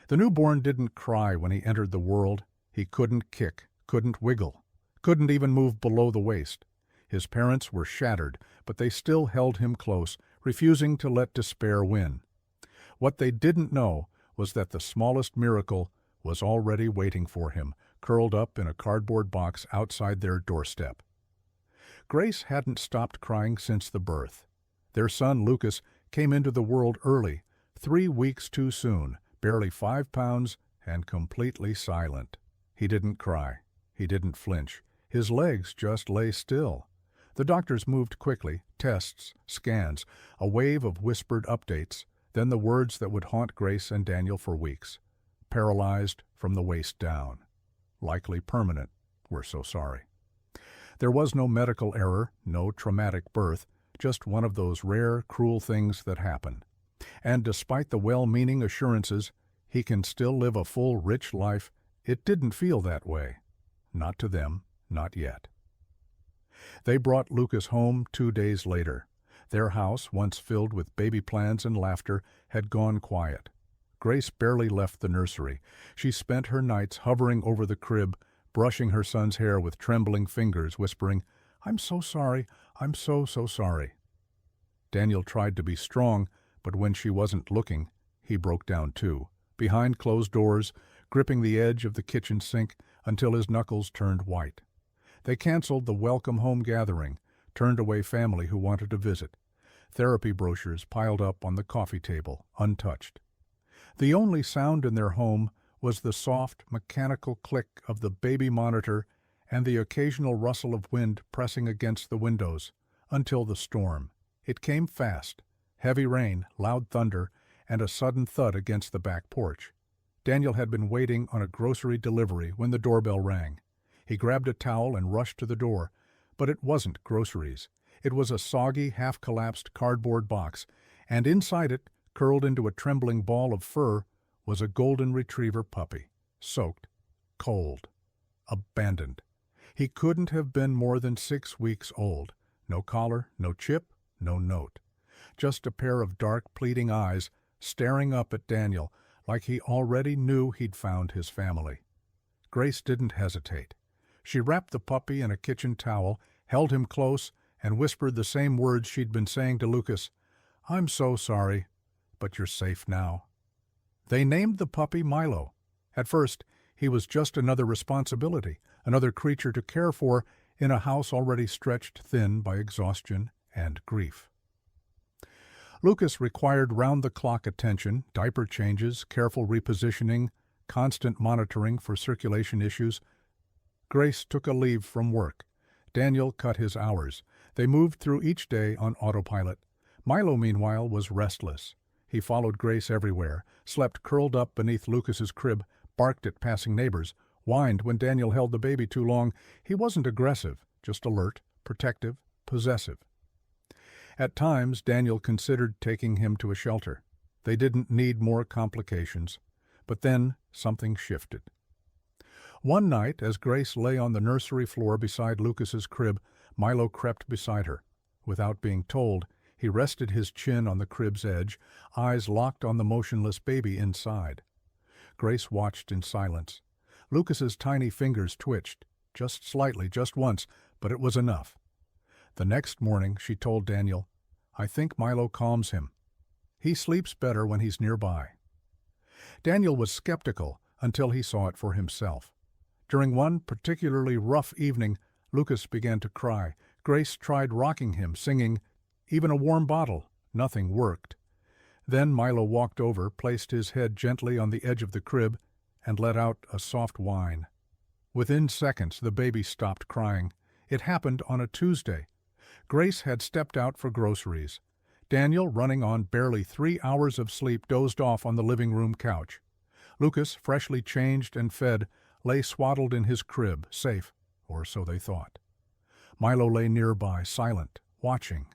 The newborn didn't cry when he entered the world. He couldn't kick, couldn't wiggle, couldn't even move below the waist. His parents were shattered, but they still held him close, refusing to let despair win. What they didn't know was that the smallest miracle was already waiting for him, curled up in a cardboard box outside their doorstep. Grace hadn't stopped crying since the birth. Their son, Lucas, came into the world early, 3 weeks too soon, barely 5 pounds, and completely silent. He didn't cry. He didn't flinch. His legs just lay still. The doctors moved quickly, tests, scans, a wave of whispered updates, then the words that would haunt Grace and Daniel for weeks. Paralyzed from the waist down. Likely permanent. We're so sorry. There was no medical error, no traumatic birth, just one of those rare, cruel things that happen. And despite the well-meaning assurances, he can still live a full, rich life, it didn't feel that way. Not to them, not yet. They brought Lucas home 2 days later. Their house, once filled with baby plans and laughter, had gone quiet. Grace barely left the nursery. She spent her nights hovering over the crib, brushing her son's hair with trembling fingers, whispering, "I'm so sorry, I'm so sorry." Daniel tried to be strong, but when she wasn't looking, he broke down too, behind closed doors, gripping the edge of the kitchen sink until his knuckles turned white. They canceled the welcome home gathering, turned away family who wanted to visit. Therapy brochures piled up on the coffee table, untouched. The only sound in their home was the soft, mechanical click of the baby monitor and the occasional rustle of wind pressing against the windows, until the storm. It came fast. Heavy rain, loud thunder, and a sudden thud against the back porch. Daniel had been waiting on a grocery delivery when the doorbell rang. He grabbed a towel and rushed to the door, but it wasn't groceries. It was a soggy, half-collapsed cardboard box, and inside it, curled into a trembling ball of fur, was a golden retriever puppy, soaked, cold, abandoned. He couldn't have been more than 6 weeks old. No collar, no chip, no note. Just a pair of dark, pleading eyes staring up at Daniel like he already knew he'd found his family. Grace didn't hesitate. She wrapped the puppy in a kitchen towel, held him close, and whispered the same words she'd been saying to Lucas, "I'm so sorry, but you're safe now." They named the puppy Milo. At first, he was just another responsibility, another creature to care for in a house already stretched thin by exhaustion and grief. Lucas required round-the-clock attention, diaper changes, careful repositioning, constant monitoring for circulation issues. Grace took a leave from work. Daniel cut his hours. They moved through each day on autopilot. Milo, meanwhile, was restless. He followed Grace everywhere, slept curled up beneath Lucas's crib, barked at passing neighbors, whined when Daniel held the baby too long. He wasn't aggressive, just alert, protective, possessive. At times, Daniel considered taking him to a shelter. They didn't need more complications. But then something shifted. One night, as Grace lay on the nursery floor beside Lucas's crib, Milo crept beside her. Without being told, he rested his chin on the crib's edge, eyes locked on the motionless baby inside. Grace watched in silence. Lucas's tiny fingers twitched, just slightly, just once, but it was enough. The next morning, she told Daniel, "I think Milo calms him. He sleeps better when he's nearby." Daniel was skeptical until he saw it for himself. During one particularly rough evening, Lucas began to cry. Grace tried rocking him, singing, "Even a warm bottle." Nothing worked. Then Milo walked over, placed his head gently on the edge of the crib, and let out a soft whine. Within seconds, the baby stopped crying. It happened on a Tuesday. Grace had stepped out for groceries. Daniel, running on barely 3 hours of sleep, dozed off on the living room couch. Lucas, freshly changed and fed, lay swaddled in his crib, safe, or so they thought. Milo lay nearby, silent, watching.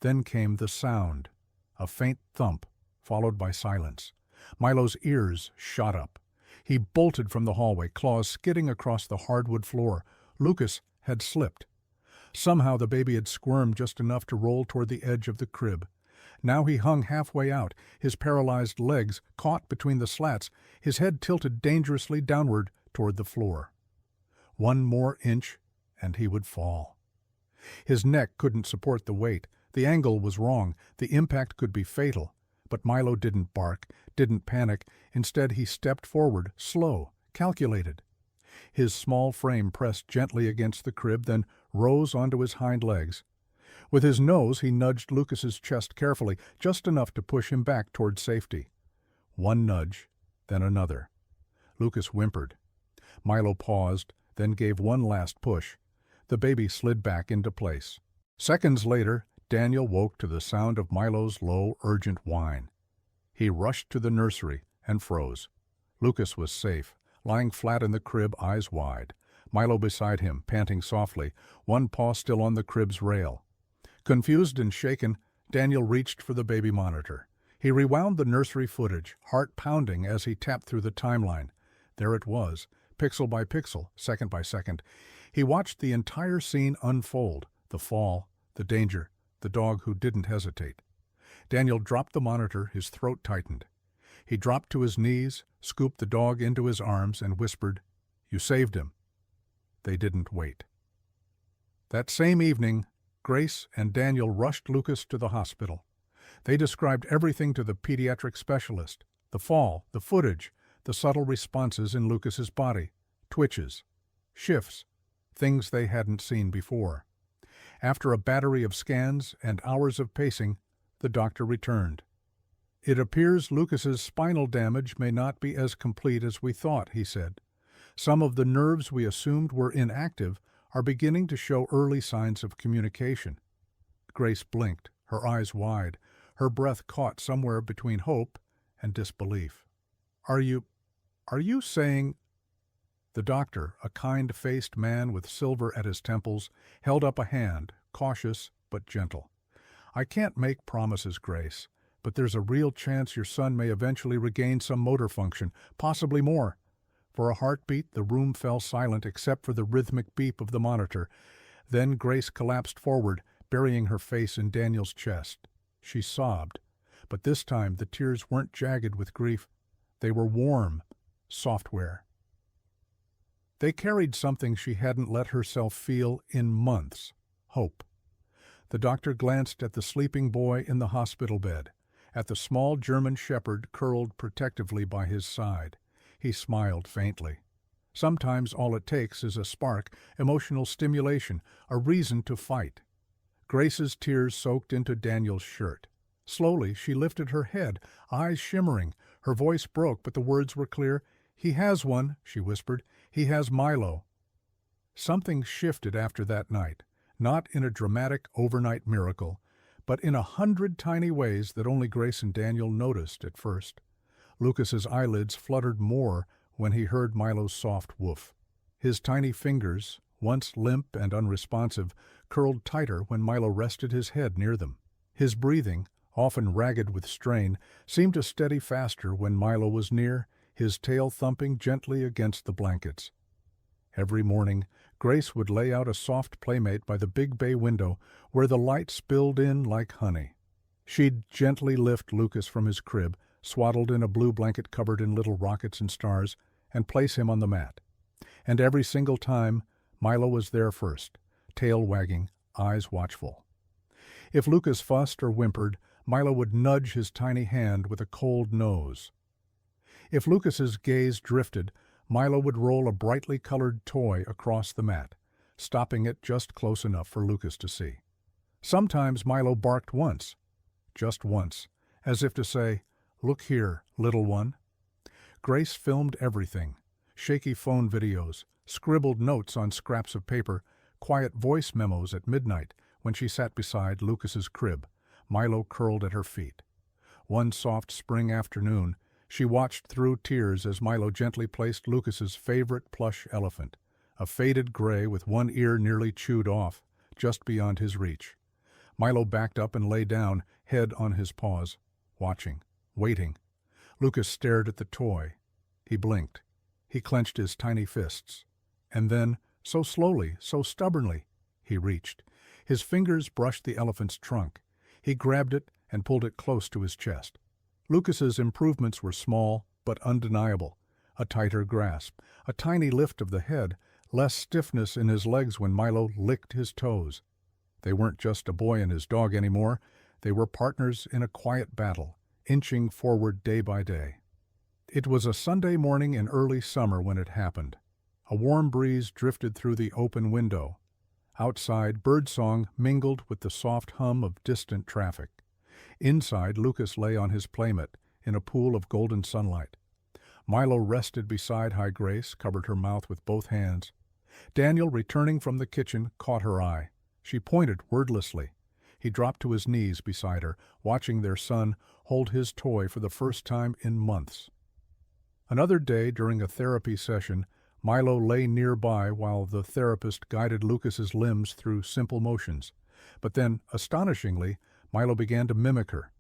Then came the sound, a faint thump, followed by silence. Milo's ears shot up. He bolted from the hallway, claws skidding across the hardwood floor. Lucas had slipped. Somehow the baby had squirmed just enough to roll toward the edge of the crib. Now he hung halfway out, his paralyzed legs caught between the slats, his head tilted dangerously downward toward the floor. One more inch, and he would fall. His neck couldn't support the weight. The angle was wrong. The impact could be fatal. But Milo didn't bark, didn't panic. Instead, he stepped forward, slow, calculated. His small frame pressed gently against the crib, then rose onto his hind legs. With his nose, he nudged Lucas's chest carefully, just enough to push him back toward safety. One nudge, then another. Lucas whimpered. Milo paused, then gave one last push. The baby slid back into place. Seconds later, Daniel woke to the sound of Milo's low, urgent whine. He rushed to the nursery and froze. Lucas was safe, lying flat in the crib, eyes wide. Milo beside him, panting softly, one paw still on the crib's rail. Confused and shaken, Daniel reached for the baby monitor. He rewound the nursery footage, heart pounding as he tapped through the timeline. There it was, pixel by pixel, second by second. He watched the entire scene unfold, the fall, the danger, the dog who didn't hesitate. Daniel dropped the monitor, his throat tightened. He dropped to his knees, scooped the dog into his arms, and whispered, "You saved him." They didn't wait. That same evening, Grace and Daniel rushed Lucas to the hospital. They described everything to the pediatric specialist, the fall, the footage, the subtle responses in Lucas's body, twitches, shifts, things they hadn't seen before. After a battery of scans and hours of pacing, the doctor returned. "It appears Lucas's spinal damage may not be as complete as we thought," he said. "Some of the nerves we assumed were inactive are beginning to show early signs of communication." Grace blinked, her eyes wide, her breath caught somewhere between hope and disbelief. Are you saying—" The doctor, a kind-faced man with silver at his temples, held up a hand, cautious but gentle. "I can't make promises, Grace, but there's a real chance your son may eventually regain some motor function, possibly more." For a heartbeat, the room fell silent except for the rhythmic beep of the monitor. Then Grace collapsed forward, burying her face in Daniel's chest. She sobbed, but this time the tears weren't jagged with grief. They were warm, software. They carried something she hadn't let herself feel in months, hope. The doctor glanced at the sleeping boy in the hospital bed, at the small German shepherd curled protectively by his side. He smiled faintly. Sometimes all it takes is a spark, emotional stimulation, a reason to fight. Grace's tears soaked into Daniel's shirt. Slowly she lifted her head, eyes shimmering. Her voice broke, but the words were clear. "He has one," she whispered. "He has Milo." Something shifted after that night, not in a dramatic overnight miracle, but in 100 tiny ways that only Grace and Daniel noticed at first. Lucas's eyelids fluttered more when he heard Milo's soft woof. His tiny fingers, once limp and unresponsive, curled tighter when Milo rested his head near them. His breathing, often ragged with strain, seemed to steady faster when Milo was near, his tail thumping gently against the blankets. Every morning, Grace would lay out a soft playmate by the big bay window where the light spilled in like honey. She'd gently lift Lucas from his crib, swaddled in a blue blanket covered in little rockets and stars, and place him on the mat. And every single time, Milo was there first, tail wagging, eyes watchful. If Lucas fussed or whimpered, Milo would nudge his tiny hand with a cold nose. If Lucas's gaze drifted, Milo would roll a brightly colored toy across the mat, stopping it just close enough for Lucas to see. Sometimes Milo barked once, just once, as if to say, "Look here, little one." Grace filmed everything, shaky phone videos, scribbled notes on scraps of paper, quiet voice memos at midnight when she sat beside Lucas's crib, Milo curled at her feet. One soft spring afternoon, she watched through tears as Milo gently placed Lucas's favorite plush elephant, a faded gray with one ear nearly chewed off, just beyond his reach. Milo backed up and lay down, head on his paws, watching, waiting. Lucas stared at the toy. He blinked. He clenched his tiny fists. And then, so slowly, so stubbornly, he reached. His fingers brushed the elephant's trunk. He grabbed it and pulled it close to his chest. Lucas's improvements were small but undeniable. A tighter grasp, a tiny lift of the head, less stiffness in his legs when Milo licked his toes. They weren't just a boy and his dog anymore. They were partners in a quiet battle, inching forward day by day. It was a Sunday morning in early summer when it happened. A warm breeze drifted through the open window. Outside, birdsong mingled with the soft hum of distant traffic. Inside, Lucas lay on his playmate in a pool of golden sunlight. Milo rested beside High Grace, covered her mouth with both hands. Daniel, returning from the kitchen, caught her eye. She pointed wordlessly. He dropped to his knees beside her, watching their son hold his toy for the first time in months. Another day, during a therapy session, Milo lay nearby while the therapist guided Lucas's limbs through simple motions. But then, astonishingly, Milo began to mimic her.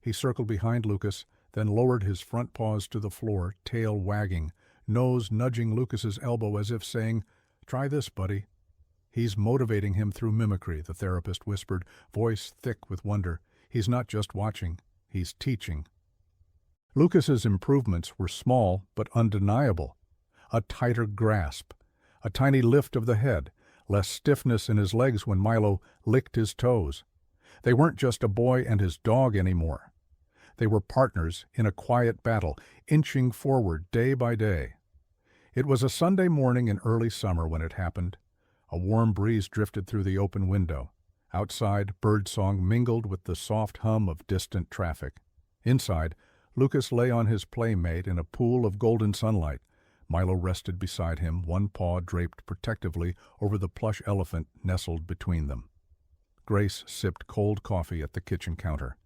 He circled behind Lucas, then lowered his front paws to the floor, tail wagging, nose nudging Lucas's elbow as if saying, "Try this, buddy." "He's motivating him through mimicry," the therapist whispered, voice thick with wonder. "He's not just watching, he's teaching." Lucas's improvements were small but undeniable. A tighter grasp, a tiny lift of the head, less stiffness in his legs when Milo licked his toes. They weren't just a boy and his dog anymore. They were partners in a quiet battle, inching forward day by day. It was a Sunday morning in early summer when it happened. A warm breeze drifted through the open window. Outside, birdsong mingled with the soft hum of distant traffic. Inside, Lucas lay on his playmate in a pool of golden sunlight. Milo rested beside him, one paw draped protectively over the plush elephant nestled between them. Grace sipped cold coffee at the kitchen counter.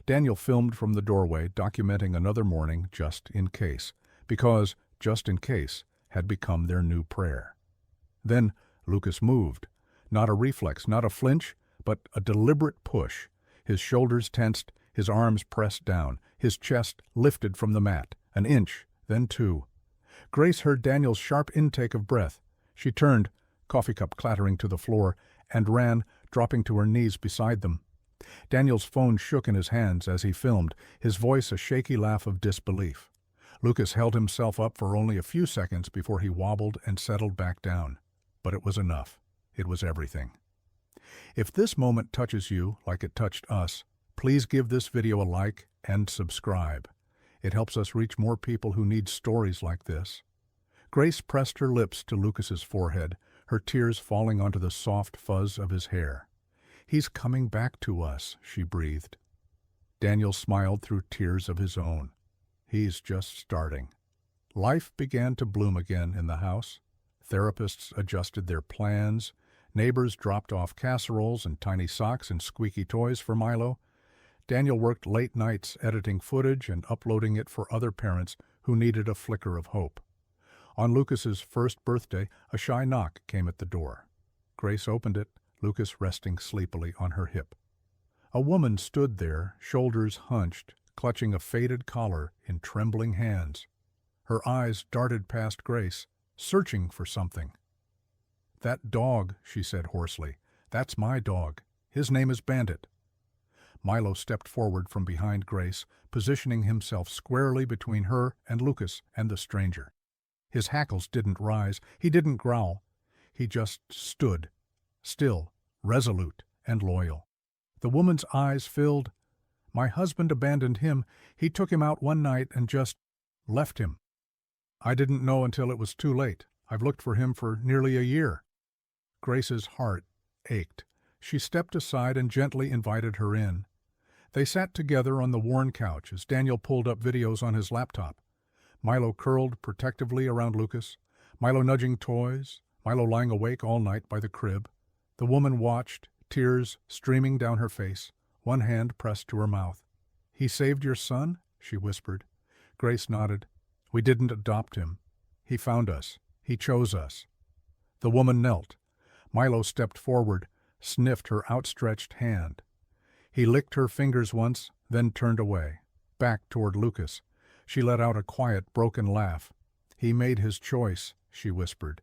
Daniel filmed from the doorway, documenting another morning just in case, because just in case had become their new prayer. Then Lucas moved. Not a reflex, not a flinch, but a deliberate push. His shoulders tensed, his arms pressed down, his chest lifted from the mat, an inch, then two. Grace heard Daniel's sharp intake of breath. She turned, coffee cup clattering to the floor, and ran, dropping to her knees beside them. Daniel's phone shook in his hands as he filmed, his voice a shaky laugh of disbelief. Lucas held himself up for only a few seconds before he wobbled and settled back down. But it was enough. It was everything. If this moment touches you like it touched us, please give this video a like and subscribe. It helps us reach more people who need stories like this. Grace pressed her lips to Lucas's forehead, her tears falling onto the soft fuzz of his hair. "He's coming back to us," she breathed. Daniel smiled through tears of his own. "He's just starting." Life began to bloom again in the house. Therapists adjusted their plans. Neighbors dropped off casseroles and tiny socks and squeaky toys for Milo. Daniel worked late nights editing footage and uploading it for other parents who needed a flicker of hope. On Lucas's first birthday, a shy knock came at the door. Grace opened it, Lucas resting sleepily on her hip. A woman stood there, shoulders hunched, clutching a faded collar in trembling hands. Her eyes darted past Grace, searching for something. "That dog," she said hoarsely. "That's my dog. His name is Bandit." Milo stepped forward from behind Grace, positioning himself squarely between her and Lucas and the stranger. His hackles didn't rise, he didn't growl. He just stood, still, resolute, and loyal. The woman's eyes filled. "My husband abandoned him. He took him out one night and just left him. I didn't know until it was too late. I've looked for him for nearly a year." Grace's heart ached. She stepped aside and gently invited her in. They sat together on the worn couch as Daniel pulled up videos on his laptop. Milo curled protectively around Lucas, Milo nudging toys, Milo lying awake all night by the crib. The woman watched, tears streaming down her face, one hand pressed to her mouth. "He saved your son?" she whispered. Grace nodded. "We didn't adopt him. He found us. He chose us." The woman knelt. Milo stepped forward, sniffed her outstretched hand. He licked her fingers once, then turned away, back toward Lucas. She let out a quiet, broken laugh. "He made his choice," she whispered.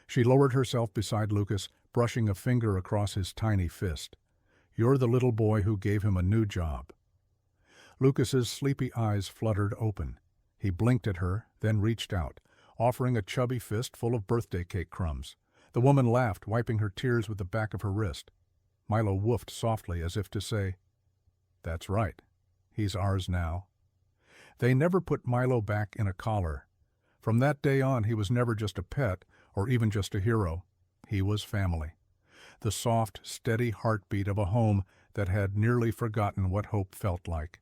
She lowered herself beside Lucas, brushing a finger across his tiny fist. "You're the little boy who gave him a new job." Lucas's sleepy eyes fluttered open. He blinked at her, then reached out, offering a chubby fist full of birthday cake crumbs. The woman laughed, wiping her tears with the back of her wrist. Milo woofed softly as if to say, "That's right. He's ours now." They never put Milo back in a collar. From that day on, he was never just a pet or even just a hero. He was family. The soft, steady heartbeat of a home that had nearly forgotten what hope felt like.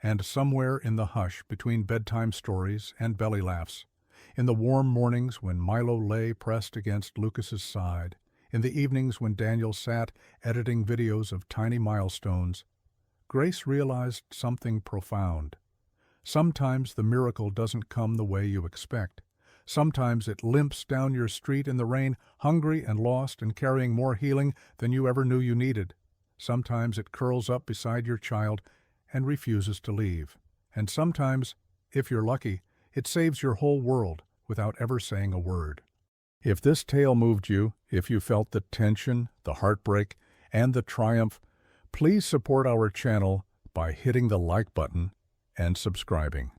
And somewhere in the hush between bedtime stories and belly laughs, in the warm mornings when Milo lay pressed against Lucas's side, in the evenings when Daniel sat editing videos of tiny milestones, Grace realized something profound. Sometimes the miracle doesn't come the way you expect. Sometimes it limps down your street in the rain, hungry and lost and carrying more healing than you ever knew you needed. Sometimes it curls up beside your child and refuses to leave. And sometimes, if you're lucky, it saves your whole world without ever saying a word. If this tale moved you, if you felt the tension, the heartbreak, and the triumph, please support our channel by hitting the like button and subscribing.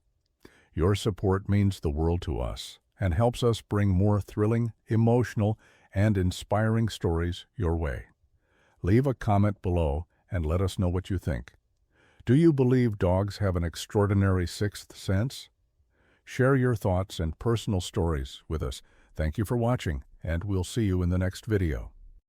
Your support means the world to us and helps us bring more thrilling, emotional, and inspiring stories your way. Leave a comment below and let us know what you think. Do you believe dogs have an extraordinary sixth sense? Share your thoughts and personal stories with us. Thank you for watching, and we'll see you in the next video.